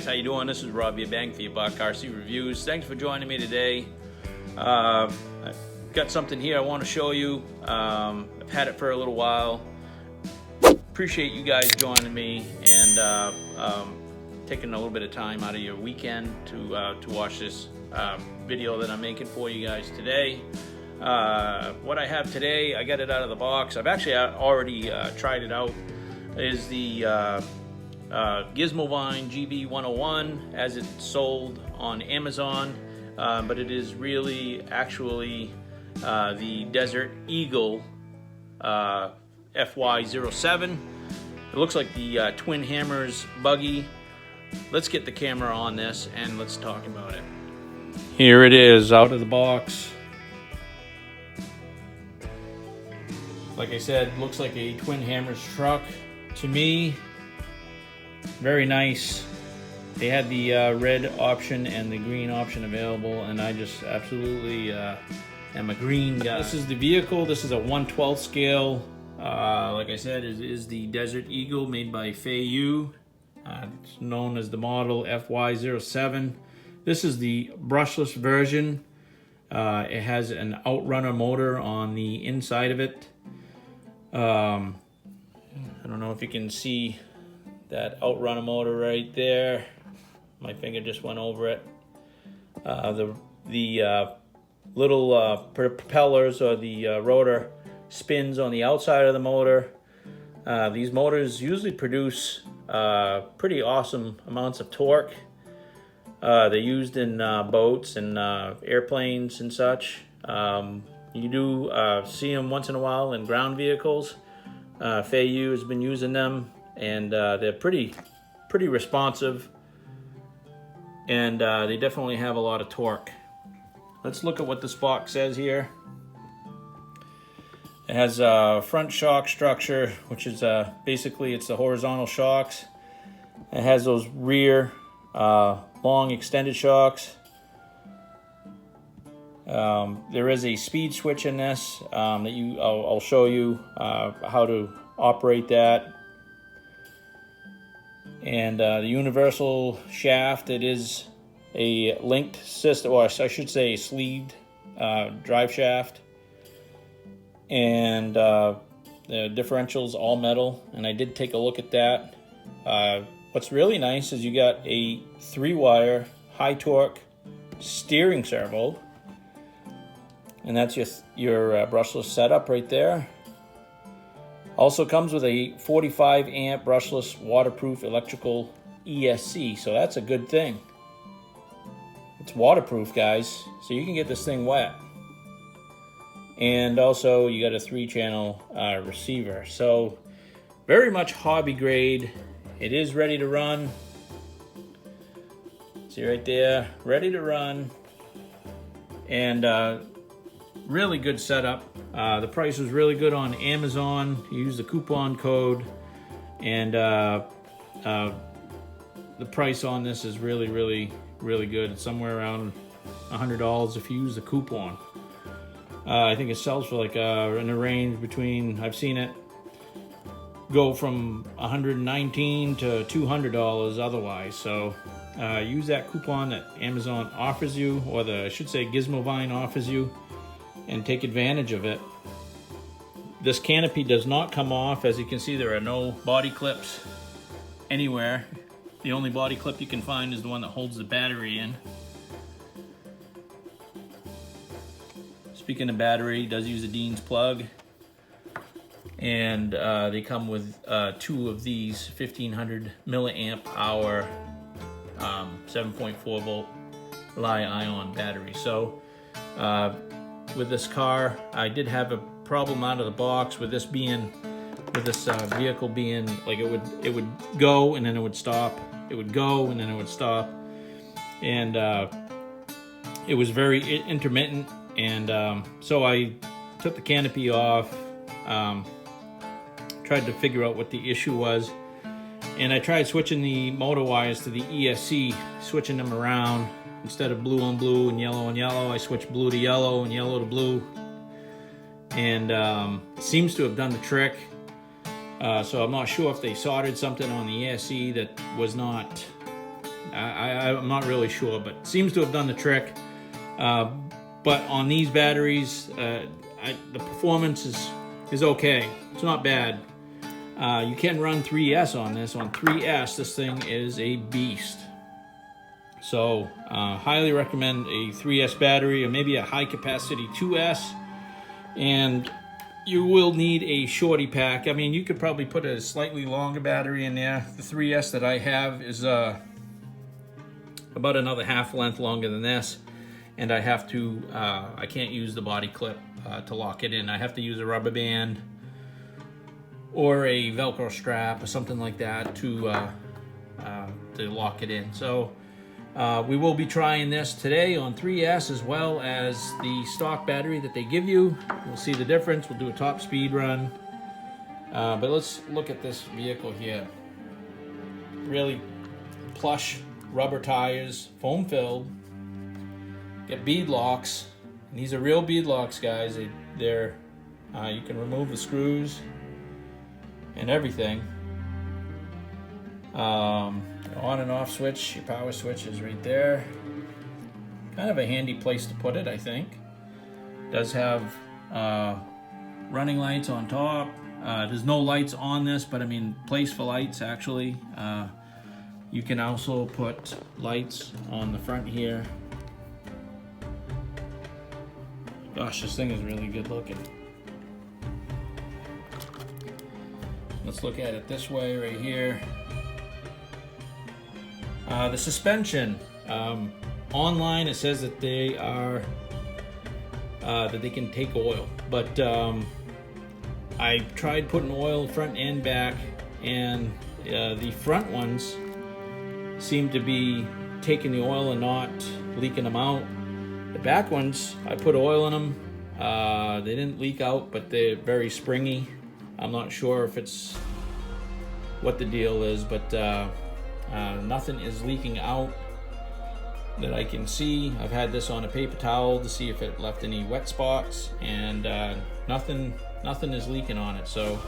guys, how you doing? This is Rob, your bang for your buck, RC Reviews. Thanks for joining me today. I've got something here I want to show you. I've had it for a little while. Appreciate you guys joining me and taking a little bit of time out of your weekend to watch this video that I'm making for you guys today. What I have today, I got it out of the box. I've actually already tried it out. Is the GIZMOVINE GV 101 as it's sold on Amazon, but it is really actually the Desert Eagle FY-07. It looks like the Twin Hammers buggy. Let's get the camera on this and let's talk about it. Here it is out of the box. Like I said, looks like a Twin Hammers truck to me. Very nice. They had the red option and the green option available, and I just absolutely am a green guy. This is the vehicle. This is a 1/12 scale. Like I said, it is the Desert Eagle made by Feiyue. It's known as the model FY-07. This is the brushless version. It has an outrunner motor on the inside of it. I don't know if you can see that outrunner motor right there. My finger just went over it. The little propellers or the rotor spins on the outside of the motor. These motors usually produce pretty awesome amounts of torque. They're used in boats and airplanes and such. You do see them once in a while in ground vehicles. Feiyue has been using them, and they're pretty responsive, and they definitely have a lot of torque. Let's look at what this box says here. It has a front shock structure, which is basically it's the horizontal shocks. It has those rear long extended shocks. There is a speed switch in this that I'll show you how to operate that. And the universal shaft, it is a linked system, or I should say a sleeved drive shaft. And the differential's all metal, and I did take a look at that. What's really nice is you got a 3-wire high torque steering servo. And that's your brushless setup right there. Also comes with a 45 amp brushless waterproof electrical ESC, so that's a good thing. It's waterproof, guys, so you can get this thing wet. And also you got a 3-channel receiver, so very much hobby grade. It is ready to run. See right there, ready to run. And really good setup. The price was really good on Amazon. You use the coupon code, and the price on this is really good. It's somewhere around $100 if you use the coupon. I think it sells for like in a range between, I've seen it go from $119 to $200 otherwise. So use that coupon that Amazon offers you, or I should say GIZMOVINE offers you, and take advantage of it. This canopy does not come off. As you can see, there are no body clips anywhere. The only body clip you can find is the one that holds the battery in. Speaking of battery, it does use a Dean's plug. And they come with 2 of these 1500 milliamp hour 7.4 volt Li-ion batteries. So with this car, I did have a problem out of the box with this vehicle being like it would go and then it would stop. It would go and then it would stop, and it was very intermittent. And so I took the canopy off, tried to figure out what the issue was, and I tried switching the motor wires to the ESC, switching them around. Instead of blue on blue and yellow, I switched blue to yellow and yellow to blue. And it seems to have done the trick. So I'm not sure if they soldered something on the ESC that was not I'm not really sure, but seems to have done the trick. But on these batteries, the performance is okay. It's not bad. You can run 3S on this. On 3S, this thing is a beast. So, highly recommend a 3S battery, or maybe a high capacity 2S. And you will need a shorty pack. I mean, you could probably put a slightly longer battery in there. The 3S that I have is about another half length longer than this. And I have to, I can't use the body clip to lock it in. I have to use a rubber band or a Velcro strap or something like that to lock it in. So we will be trying this today on 3S as well as the stock battery that they give you. We'll see the difference. We'll do a top speed run. But let's look at this vehicle here. Really plush rubber tires, foam filled. Get bead locks, and these are real bead locks, guys. They're you can remove the screws and everything. On and off switch, your power switch is right there. Kind of a handy place to put it, I think. Does have running lights on top. There's no lights on this, but I mean, place for lights actually. You can also put lights on the front here. Gosh, this thing is really good looking. Let's look at it this way right here. The suspension. Online it says that they are that they can take oil, but I tried putting oil front and back, and the front ones seem to be taking the oil and not leaking them out. The back ones, I put oil in them. They didn't leak out, but they're very springy. I'm not sure if it's what the deal is, but nothing is leaking out that I can see. I've had this on a paper towel to see if it left any wet spots, and nothing is leaking on it. So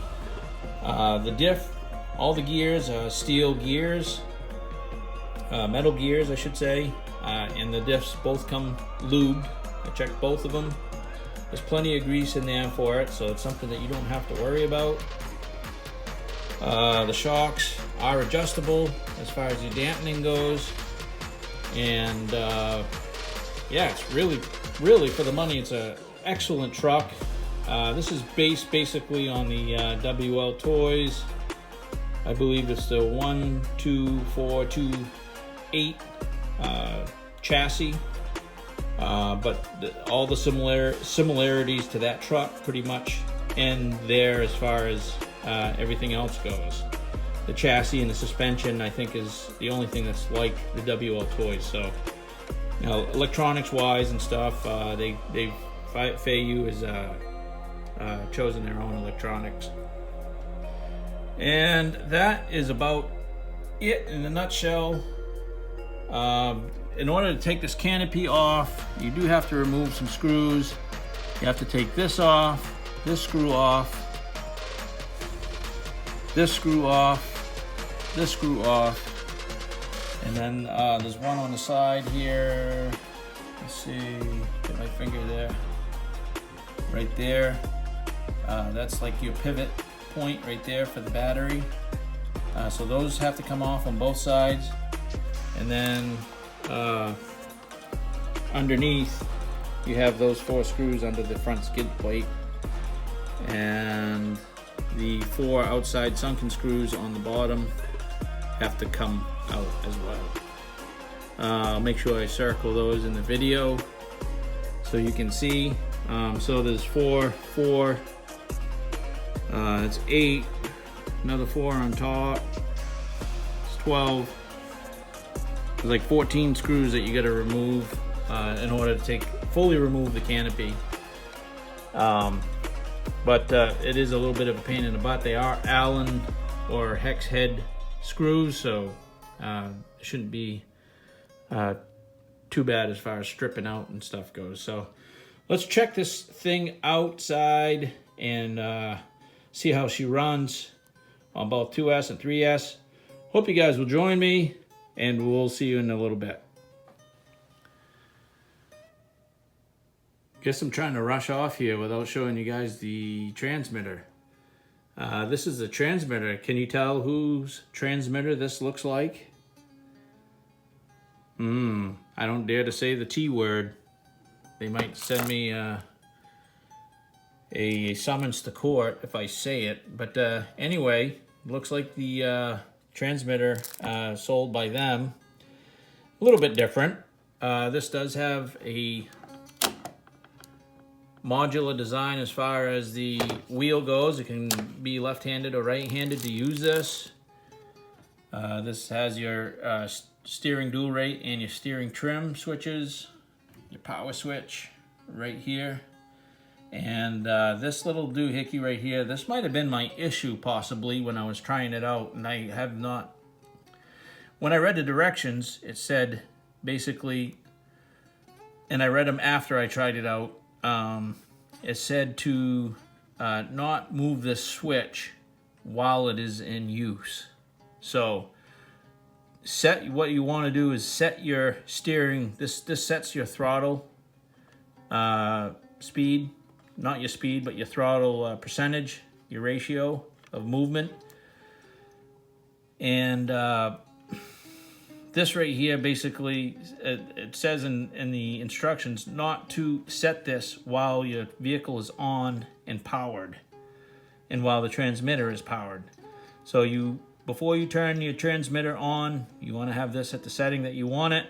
the diff, all the gears are steel gears, metal gears, I should say. And the diffs both come lubed. I checked both of them. There's plenty of grease in there for it, so it's something that you don't have to worry about. The shocks are adjustable as far as your dampening goes. And yeah, it's really for the money, it's an excellent truck. This is based basically on the WL Toys. I believe it's the 12428 chassis, but all the similarities to that truck pretty much end there as far as everything else goes. The chassis and the suspension, I think, is the only thing that's like the WL Toys. So, you know, electronics wise and stuff, Feiyue has chosen their own electronics. And that is about it in a nutshell. In order to take this canopy off, you do have to remove some screws. You have to take this off, this screw off, this screw off, this screw off, and then there's one on the side here. Let's see, get my finger there, right there. That's like your pivot point right there for the battery. So those have to come off on both sides. And then underneath you have those 4 screws under the front skid plate, and the 4 outside sunken screws on the bottom have to come out as well. I'll make sure I circle those in the video so you can see. So there's 4, it's 8, another 4 on top, it's 12. There's like 14 screws that you got to remove in order to fully remove the canopy. But it is a little bit of a pain in the butt. They are Allen or hex head screws, so it shouldn't be too bad as far as stripping out and stuff goes. So let's check this thing outside and see how she runs on both 2S and 3S. Hope you guys will join me. and we'll see you in a little bit. Guess I'm trying to rush off here without showing you guys the transmitter. This is the transmitter. Can you tell whose transmitter this looks like? I don't dare to say the T word. They might send me a summons to court if I say it. But anyway, looks like the transmitter sold by them. A little bit different. This does have a modular design as far as the wheel goes. It can be left-handed or right-handed to use this. This has your steering dual rate and your steering trim switches, your power switch right here, and this little doohickey right here. This might have been my issue possibly when I was trying it out, and I have not. When I read the directions, it said basically, and I read them after I tried it out, it said to not move this switch while it is in use. So what you want to do is set your steering. This sets your throttle speed, not your speed, but your throttle percentage, your ratio of movement. And this right here, basically, it says in the instructions not to set this while your vehicle is on and powered, and while the transmitter is powered. So before you turn your transmitter on, you want to have this at the setting that you want it,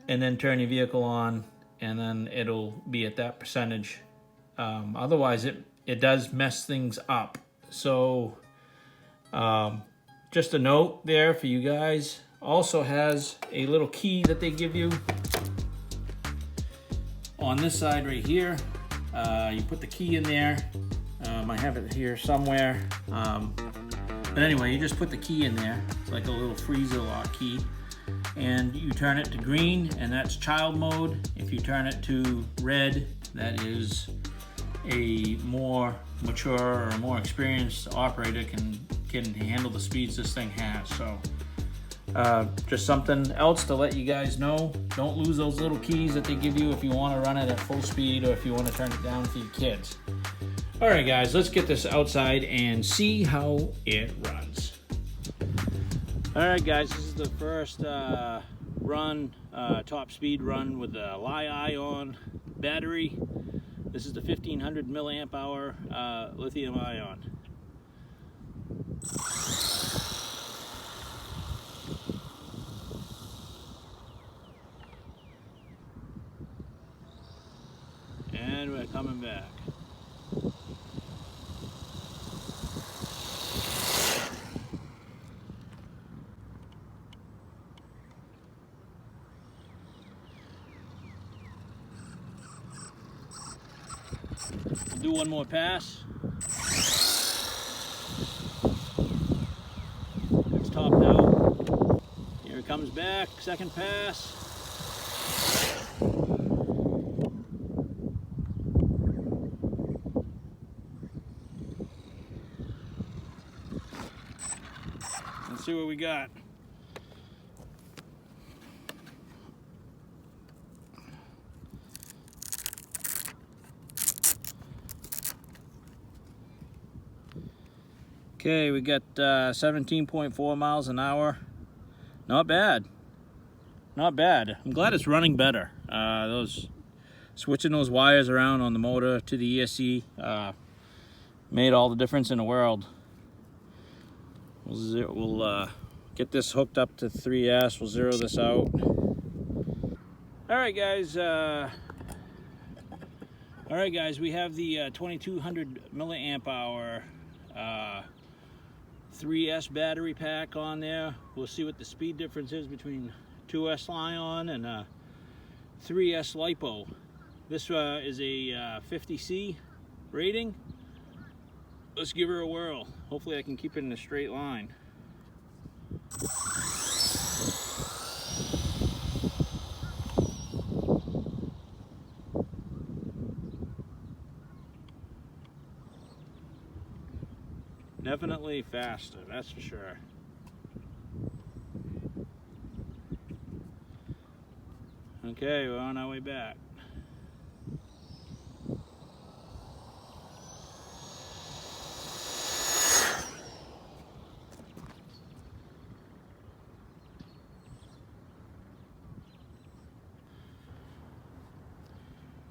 and then turn your vehicle on, and then it'll be at that percentage. Otherwise, it does mess things up. So just a note there for you guys. Also has a little key that they give you on this side right here. You put the key in there. I have it here somewhere. But anyway, you just put the key in there. It's like a little freezer lock key. And you turn it to green, and that's child mode. If you turn it to red, that is a more mature or more experienced operator can handle the speeds this thing has. So just something else to let you guys know. Don't lose those little keys that they give you if you want to run it at full speed or if you want to turn it down for your kids. All right, guys, let's get this outside and see how it runs. All right, guys, this is the first run, top speed run with the Li-ion battery. This is the 1500 milliamp hour lithium ion. And we're coming back. We'll do one more pass. It's topped out. Here it comes back, second pass. Let's see what we got. Okay, we got 17.4 miles an hour. Not bad. Not bad. I'm glad it's running better. Switching those wires around on the motor to the ESC made all the difference in the world. We'll get this hooked up to 3S. We'll zero this out. All right, guys. We have the 2200 milliamp hour 3S battery pack on there. We'll see what the speed difference is between 2S Li-ion and 3S LiPo. This is a 50C rating. Let's give her a whirl. Hopefully I can keep it in a straight line. Definitely faster, that's for sure. Okay, we're on our way back.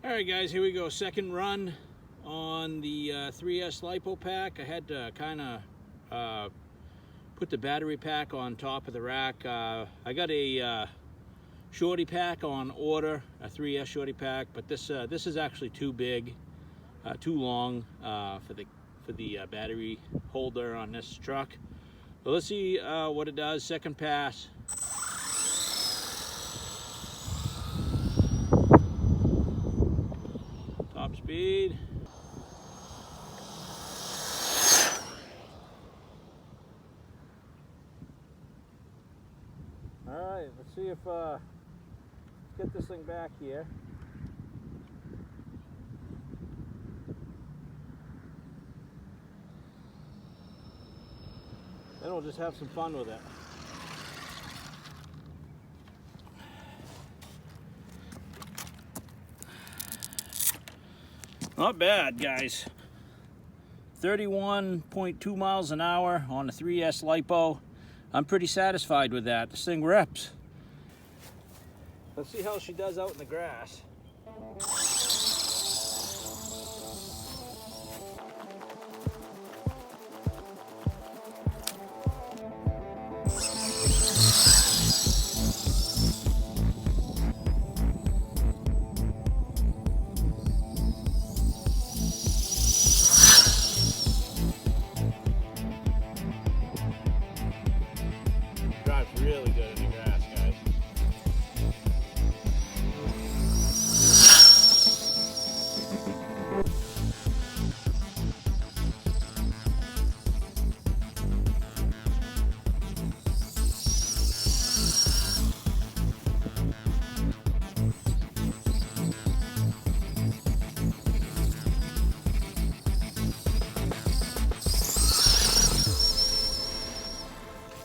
Alright guys, here we go. Second run on the 3S LiPo pack. I had to kind of put the battery pack on top of the rack. I got a shorty pack on order, a 3S shorty pack, but this is actually too big, too long for the battery holder on this truck. So let's see what it does. Second pass. Top speed. All right, let's see if let's get this thing back here. Then we'll just have some fun with it. Not bad, guys. 31.2 miles an hour on the 3S LiPo. I'm pretty satisfied with that. This thing rips. Let's see how she does out in the grass. Drives really good in the grass, guys.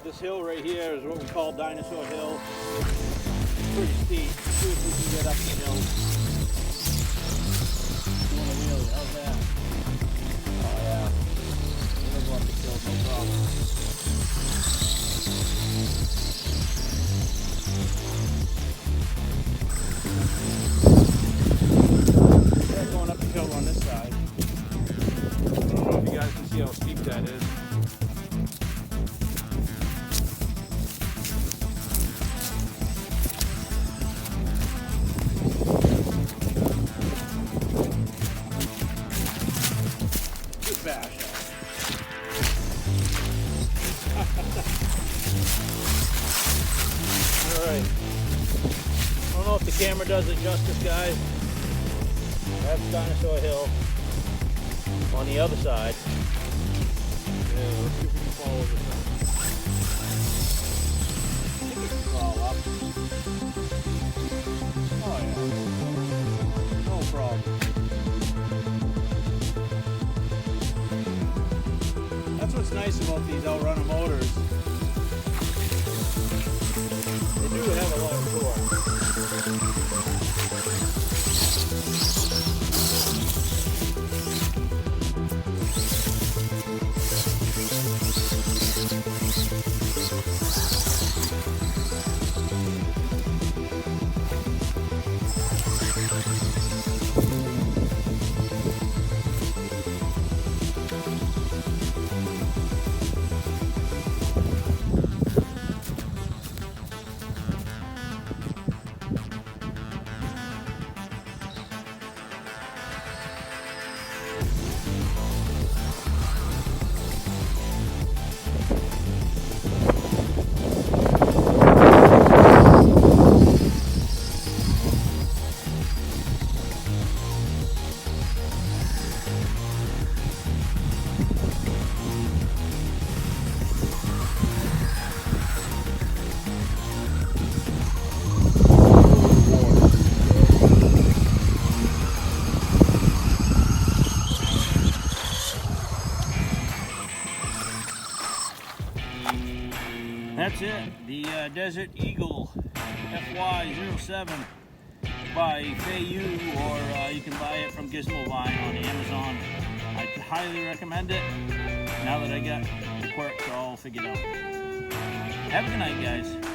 This hill right here is what we call Dinosaur Hill. Pretty steep. Let's see if we can get up the hill. Doing a wheelie, how's that? Oh yeah. We're gonna go up the hill, no problem. Yeah, going up the hill on this side. I don't know if you guys can see how steep that is. Alright. I don't know if the camera does it justice, guys. That's Dinosaur Hill. On the other side. Yeah, let's see if we can follow this up. I think we can crawl up. Oh yeah. No problem. That's what's nice about these outrunner motors. They do have a lot of torque. That's it, the Desert Eagle FY-07 by Feiyue, or you can buy it from GIZMOVINE on Amazon. I highly recommend it now that I got the quirks all figured out. Have a good night, guys.